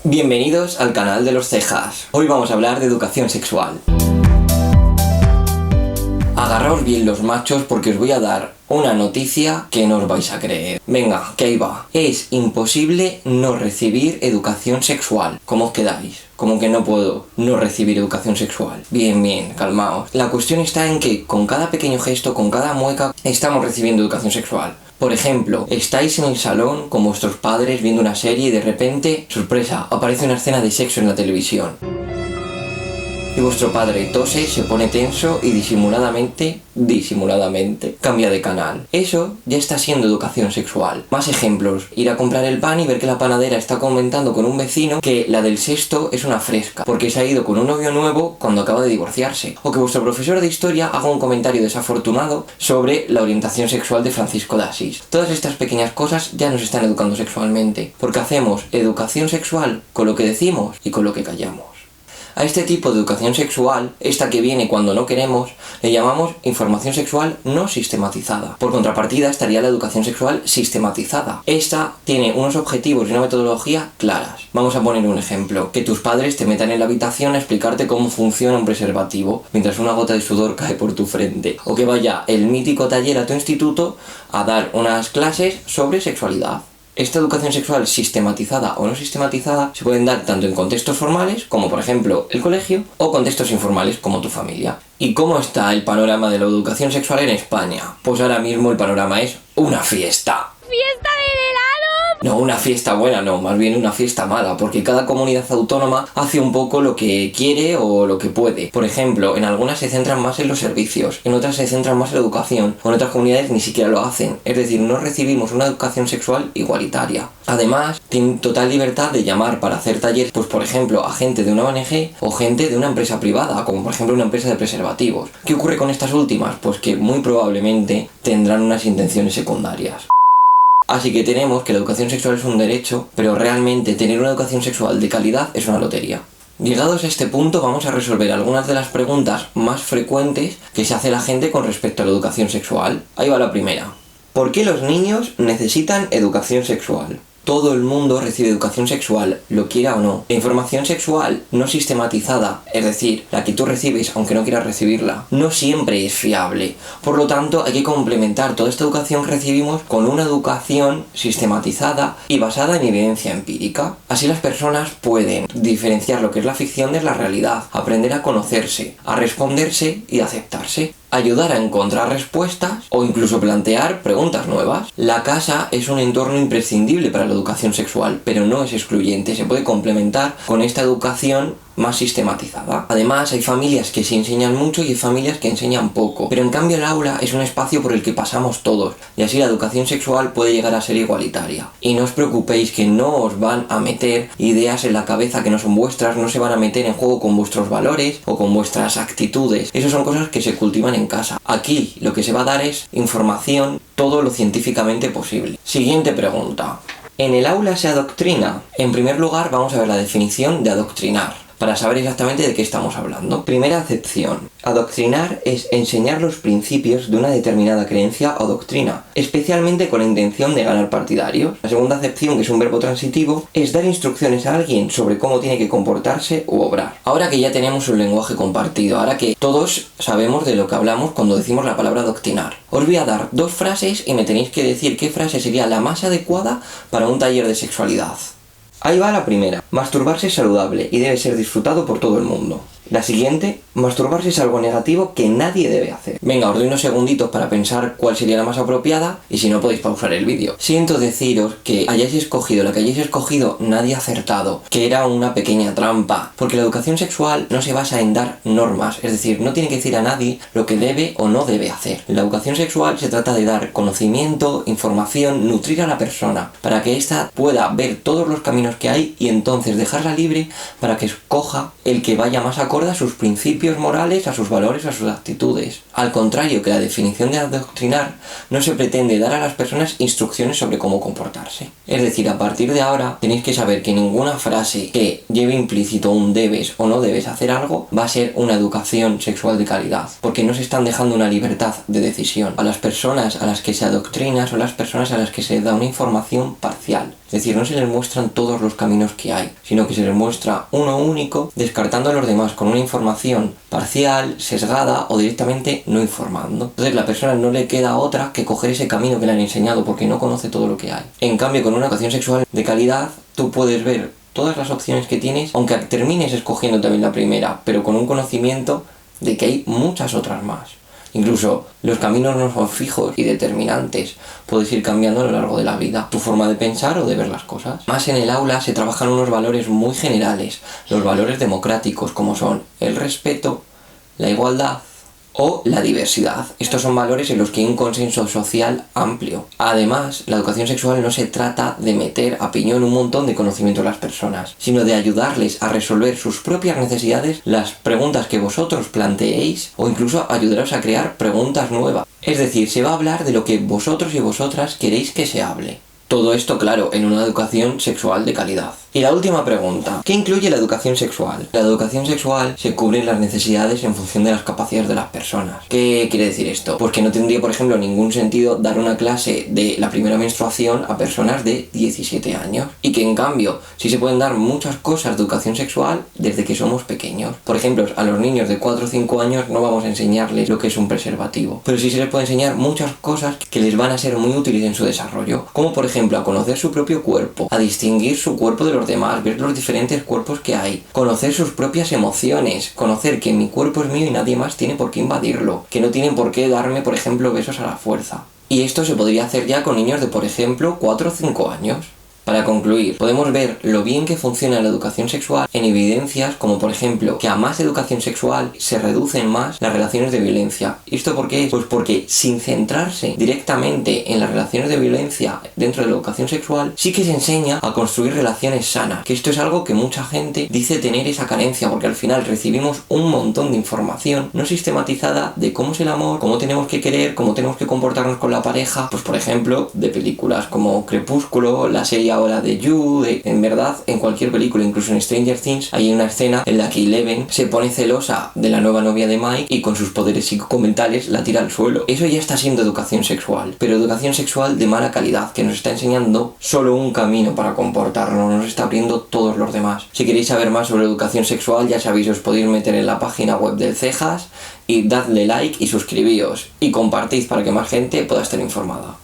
Bienvenidos al canal de los cejas. Hoy vamos a hablar de educación sexual. Agarraos bien los machos porque os voy a dar una noticia que no os vais a creer. Venga, que ahí va. Es imposible no recibir educación sexual. ¿Cómo os quedáis? ¿Cómo que no puedo no recibir educación sexual? Bien, calmaos. La cuestión está en que con cada pequeño gesto, con cada mueca, estamos recibiendo educación sexual. Por ejemplo, estáis en el salón con vuestros padres viendo una serie y de repente, sorpresa, aparece una escena de sexo en la televisión. Y vuestro padre tose, se pone tenso y disimuladamente, cambia de canal. Eso ya está siendo educación sexual. Más ejemplos. Ir a comprar el pan y ver que la panadera está comentando con un vecino que la del sexto es una fresca, porque se ha ido con un novio nuevo cuando acaba de divorciarse. O que vuestro profesor de historia haga un comentario desafortunado sobre la orientación sexual de Francisco de Asís. Todas estas pequeñas cosas ya nos están educando sexualmente, porque hacemos educación sexual con lo que decimos y con lo que callamos. A este tipo de educación sexual, esta que viene cuando no queremos, le llamamos información sexual no sistematizada. Por contrapartida estaría la educación sexual sistematizada. Esta tiene unos objetivos y una metodología claras. Vamos a poner un ejemplo. Que tus padres te metan en la habitación a explicarte cómo funciona un preservativo mientras una gota de sudor cae por tu frente. O que vaya el mítico taller a tu instituto a dar unas clases sobre sexualidad. Esta educación sexual sistematizada o no sistematizada se pueden dar tanto en contextos formales, como por ejemplo el colegio, o contextos informales, como tu familia. ¿Y cómo está el panorama de la educación sexual en España? Pues ahora mismo el panorama es una fiesta. ¿Fiesta del helado? No, una fiesta buena no, más bien una fiesta mala, porque cada comunidad autónoma hace un poco lo que quiere o lo que puede. Por ejemplo, en algunas se centran más en los servicios, en otras se centran más en la educación, o en otras comunidades ni siquiera lo hacen. Es decir, no recibimos una educación sexual igualitaria. Además, tienen total libertad de llamar para hacer talleres, pues por ejemplo, a gente de una ONG o gente de una empresa privada, como por ejemplo una empresa de preservativos. ¿Qué ocurre con estas últimas? Pues que muy probablemente tendrán unas intenciones secundarias. Así que tenemos que la educación sexual es un derecho, pero realmente tener una educación sexual de calidad es una lotería. Llegados a este punto vamos a resolver algunas de las preguntas más frecuentes que se hace la gente con respecto a la educación sexual. Ahí va la primera. ¿Por qué los niños necesitan educación sexual? Todo el mundo recibe educación sexual, lo quiera o no. La información sexual no sistematizada, es decir, la que tú recibes aunque no quieras recibirla, no siempre es fiable. Por lo tanto, hay que complementar toda esta educación que recibimos con una educación sistematizada y basada en evidencia empírica. Así las personas pueden diferenciar lo que es la ficción de la realidad, aprender a conocerse, a responderse y a aceptarse. Ayudar a encontrar respuestas o incluso plantear preguntas nuevas. La casa es un entorno imprescindible para la educación sexual, pero no es excluyente, se puede complementar con esta educación más sistematizada. Además, hay familias que se enseñan mucho y hay familias que enseñan poco, pero en cambio el aula es un espacio por el que pasamos todos, y así la educación sexual puede llegar a ser igualitaria. Y no os preocupéis que no os van a meter ideas en la cabeza que no son vuestras, no se van a meter en juego con vuestros valores o con vuestras actitudes. Esas son cosas que se cultivan en casa. Aquí lo que se va a dar es información, todo lo científicamente posible. Siguiente pregunta. ¿En el aula se adoctrina? En primer lugar, vamos a ver la definición de adoctrinar, para saber exactamente de qué estamos hablando. Primera acepción. Adoctrinar es enseñar los principios de una determinada creencia o doctrina, especialmente con la intención de ganar partidarios. La segunda acepción, que es un verbo transitivo, es dar instrucciones a alguien sobre cómo tiene que comportarse u obrar. Ahora que ya tenemos un lenguaje compartido, ahora que todos sabemos de lo que hablamos cuando decimos la palabra adoctrinar, os voy a dar dos frases y me tenéis que decir qué frase sería la más adecuada para un taller de sexualidad. Ahí va la primera. Masturbarse es saludable y debe ser disfrutado por todo el mundo. La siguiente, masturbarse es algo negativo que nadie debe hacer. Venga, os doy unos segunditos para pensar cuál sería la más apropiada y si no podéis pausar el vídeo. Siento deciros que hayáis escogido la que hayáis escogido, nadie ha acertado, que era una pequeña trampa, porque la educación sexual no se basa en dar normas, es decir, no tiene que decir a nadie lo que debe o no debe hacer. La educación sexual se trata de dar conocimiento, información, nutrir a la persona, para que ésta pueda ver todos los caminos que hay y entonces dejarla libre para que escoja el que vaya más acorde a sus principios morales, a sus valores, a sus actitudes. Al contrario que la definición de adoctrinar, no se pretende dar a las personas instrucciones sobre cómo comportarse. Es decir, a partir de ahora tenéis que saber que ninguna frase que lleve implícito un debes o no debes hacer algo va a ser una educación sexual de calidad, porque no se están dejando una libertad de decisión. A las personas a las que se adoctrina son las personas a las que se da una información parcial. Es decir, no se les muestran todos los caminos que hay, sino que se les muestra uno único, descartando a los demás con una información parcial, sesgada o directamente no informando. Entonces la persona no le queda otra que coger ese camino que le han enseñado porque no conoce todo lo que hay. En cambio, con una educación sexual de calidad, tú puedes ver todas las opciones que tienes, aunque termines escogiendo también la primera, pero con un conocimiento de que hay muchas otras más. Incluso los caminos no son fijos y determinantes, puedes ir cambiando a lo largo de la vida tu forma de pensar o de ver las cosas. Más en el aula se trabajan unos valores muy generales, los valores democráticos como son el respeto, la igualdad o la diversidad. Estos son valores en los que hay un consenso social amplio. Además, la educación sexual no se trata de meter a piñón un montón de conocimiento a las personas, sino de ayudarles a resolver sus propias necesidades, las preguntas que vosotros planteéis o incluso ayudaros a crear preguntas nuevas. Es decir, se va a hablar de lo que vosotros y vosotras queréis que se hable. Todo esto, claro, en una educación sexual de calidad. Y la última pregunta, ¿qué incluye la educación sexual? La educación sexual se cubre las necesidades en función de las capacidades de las personas. ¿Qué quiere decir esto? Pues que no tendría, por ejemplo, ningún sentido dar una clase de la primera menstruación a personas de 17 años. Y que en cambio, sí se pueden dar muchas cosas de educación sexual desde que somos pequeños. Por ejemplo, a los niños de 4 o 5 años no vamos a enseñarles lo que es un preservativo. Pero sí se les puede enseñar muchas cosas que les van a ser muy útiles en su desarrollo. Como por ejemplo, a conocer su propio cuerpo, a distinguir su cuerpo de los demás, ver los diferentes cuerpos que hay, conocer sus propias emociones, conocer que mi cuerpo es mío y nadie más tiene por qué invadirlo, que no tienen por qué darme, por ejemplo, besos a la fuerza. Y esto se podría hacer ya con niños de, por ejemplo, 4 o 5 años. Para concluir, podemos ver lo bien que funciona la educación sexual en evidencias como por ejemplo que a más educación sexual se reducen más las relaciones de violencia. ¿Y esto por qué? Pues porque sin centrarse directamente en las relaciones de violencia dentro de la educación sexual, sí que se enseña a construir relaciones sanas. Que esto es algo que mucha gente dice tener esa carencia porque al final recibimos un montón de información no sistematizada de cómo es el amor, cómo tenemos que querer, cómo tenemos que comportarnos con la pareja. Pues por ejemplo, de películas como Crepúsculo, la serie ahora de You, en verdad, en cualquier película, incluso en Stranger Things, hay una escena en la que Eleven se pone celosa de la nueva novia de Mike y con sus poderes psicomentales la tira al suelo. Eso ya está siendo educación sexual, pero educación sexual de mala calidad, que nos está enseñando solo un camino para comportarnos, nos está abriendo todos los demás. Si queréis saber más sobre educación sexual, ya sabéis, os podéis meter en la página web del Cejas y dadle like y suscribíos y compartid para que más gente pueda estar informada.